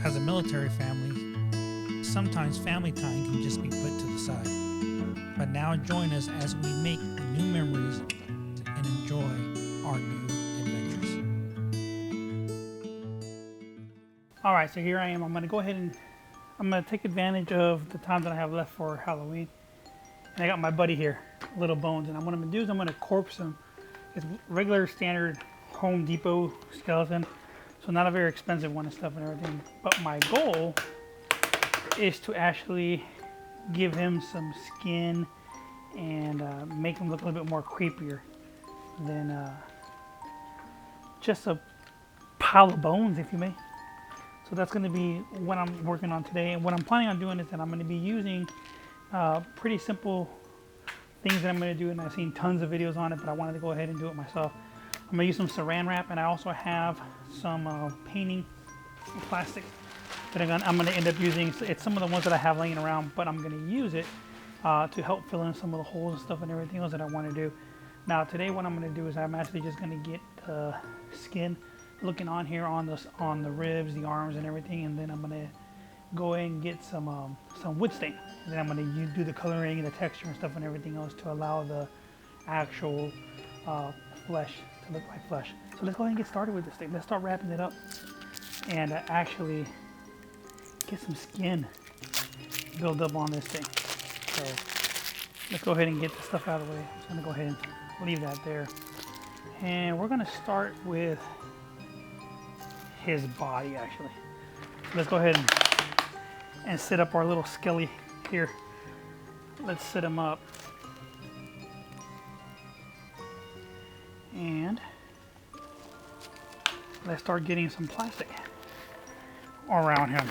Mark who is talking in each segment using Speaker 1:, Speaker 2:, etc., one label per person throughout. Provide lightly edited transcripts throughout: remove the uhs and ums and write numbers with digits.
Speaker 1: As a military family, sometimes family time can just be put to the side. But now join us as we make new memories and enjoy our new adventures. All right, so here I am. I'm going to go ahead and I'm going to take advantage of the time that I have left for Halloween. And I got my buddy here, Little Bones. And what I'm going to do is I'm going to corpse him. It's regular standard Home Depot skeleton. So not a very expensive one and stuff and everything. But my goal is to actually give him some skin and make him look a little bit more creepier than just a pile of bones, if you may. So that's going to be what I'm working on today. And what I'm planning on doing is that I'm going to be using pretty simple things that I'm going to do. And I've seen tons of videos on it, but I wanted to go ahead and do it myself. I'm going to use some saran wrap, and I also have some painting plastic that I'm going to end up using. It's some of the ones that I have laying around, but I'm going to use it to help fill in some of the holes and stuff and everything else that I want to do. Now today what I'm going to do is I'm actually just going to get skin looking on here on the ribs, the arms and everything, and then I'm going to go ahead and get some wood stain, and then I'm going to do the coloring and the texture and stuff and everything else to allow the actual flesh to look like flesh. So let's go ahead and get started with this thing. Let's start wrapping it up and actually get some skin build up on this thing. So let's go ahead and get this stuff out of the way. I'm just going to go ahead and leave that there. And we're going to start with his body, actually. Let's go ahead and set up our little skelly here. Let's set him up. And let's start getting some plastic around him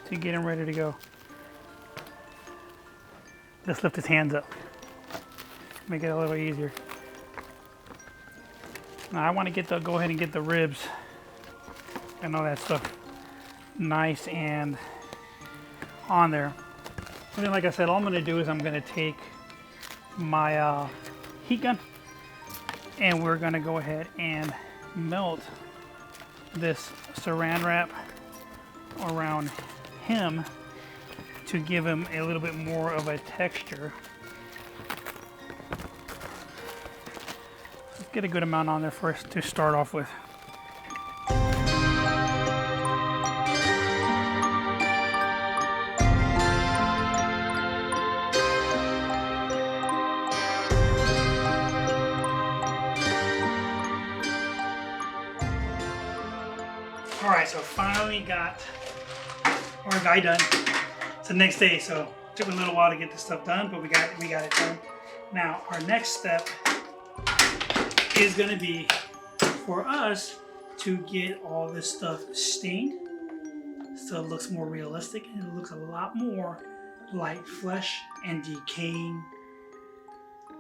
Speaker 1: to get him ready to go. Let's lift his hands up. Make it a little easier. Now I want to go ahead and get the ribs and all that stuff nice and on there. And then, like I said, all I'm going to do is I'm going to take my heat gun, and we're going to go ahead and melt this saran wrap around him to give him a little bit more of a texture. Let's get a good amount on there for us to start off with. Alright, so finally got our guy done. It's the next day, so it took a little while to get this stuff done, but we got it done. Now, our next step is going to be for us to get all this stuff stained so it looks more realistic and it looks a lot more like flesh and decaying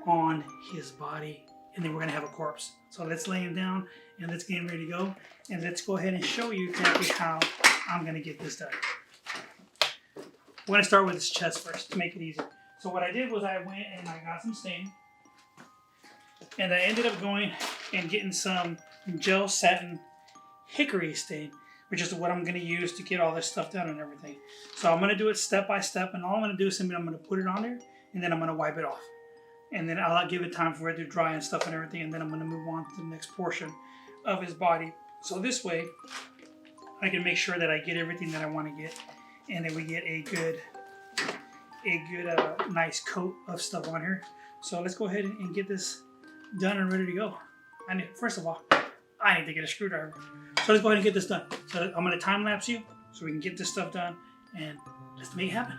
Speaker 1: on his body. And then we're going to have a corpse. So let's lay him down and let's get him ready to go. And let's go ahead and show you exactly how I'm going to get this done. We're going to start with his chest first to make it easier. So what I did was I went and I got some stain. And I ended up going and getting some gel satin hickory stain, which is what I'm going to use to get all this stuff done and everything. So I'm going to do it step by step. And all I'm going to do is simply I'm going to put it on there and then I'm going to wipe it off. And then I'll give it time for it to dry and stuff and everything. And then I'm going to move on to the next portion of his body. So this way, I can make sure that I get everything that I want to get. And then we get a good nice coat of stuff on here. So let's go ahead and get this done and ready to go. First of all, I need to get a screwdriver. So let's go ahead and get this done. So I'm going to time lapse you so we can get this stuff done. And let's make it happen.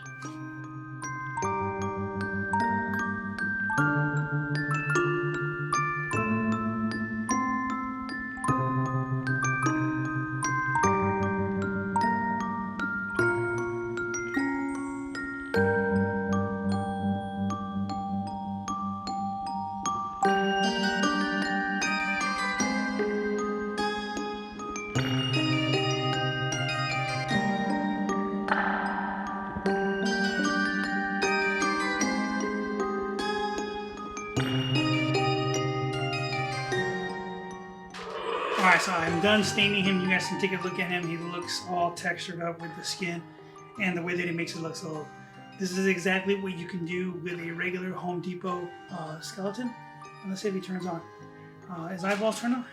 Speaker 1: Alright, so I'm done staining him. You guys can take a look at him. He looks all textured up with the skin and the way that he makes it look. So this is exactly what you can do with a regular Home Depot skeleton. And let's see if he turns on. His eyeballs turn on.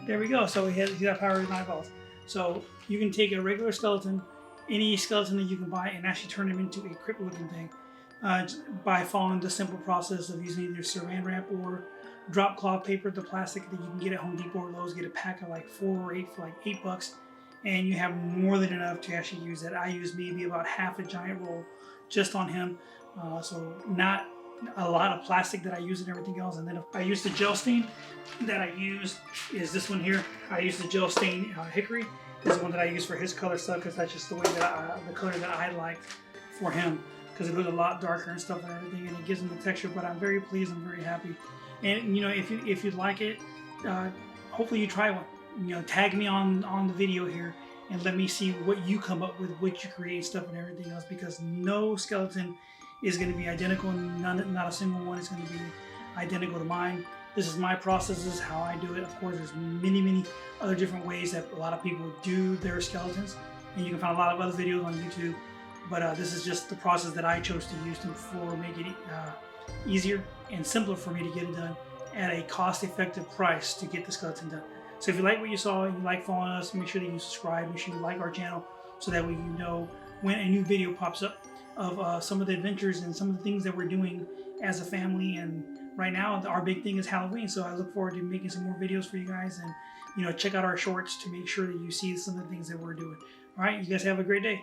Speaker 1: There we go. So he's got power in eyeballs. So you can take a regular skeleton, any skeleton that you can buy, and actually turn him into a crypt-looking thing by following the simple process of using either saran wrap or drop cloth paper, the plastic that you can get at Home Depot or Lowe's. Get a pack of like 4 or 8 for like $8, and you have more than enough to actually use that. I use maybe about half a giant roll just on him, so not a lot of plastic that I use and everything else. And then if I use the gel stain that I use is this one here. I use the gel stain hickory. This is the one that I use for his color stuff because that's just the way that the color that I like for him, because it looks a lot darker and stuff and everything, and it gives him the texture. But I'm very pleased. I'm very happy. And you know, if you like it, hopefully you try one. You know, tag me on the video here and let me see what you come up with, what you create, stuff and everything else. Because no skeleton is going to be identical, and not a single one is going to be identical to mine. This is my process. This is how I do it. Of course, there's many other different ways that a lot of people do their skeletons, and you can find a lot of other videos on YouTube. But this is just the process that I chose to use to make it easier and simpler for me to get it done at a cost-effective price to get the skeleton done. So if you like what you saw and you like following us, make sure that you subscribe. Make sure you like our channel so that way you know when a new video pops up of some of the adventures and some of the things that we're doing as a family. And right now our big thing is Halloween, so I look forward to making some more videos for you guys. And you know, check out our shorts to make sure that you see some of the things that we're doing. All right, you guys have a great day.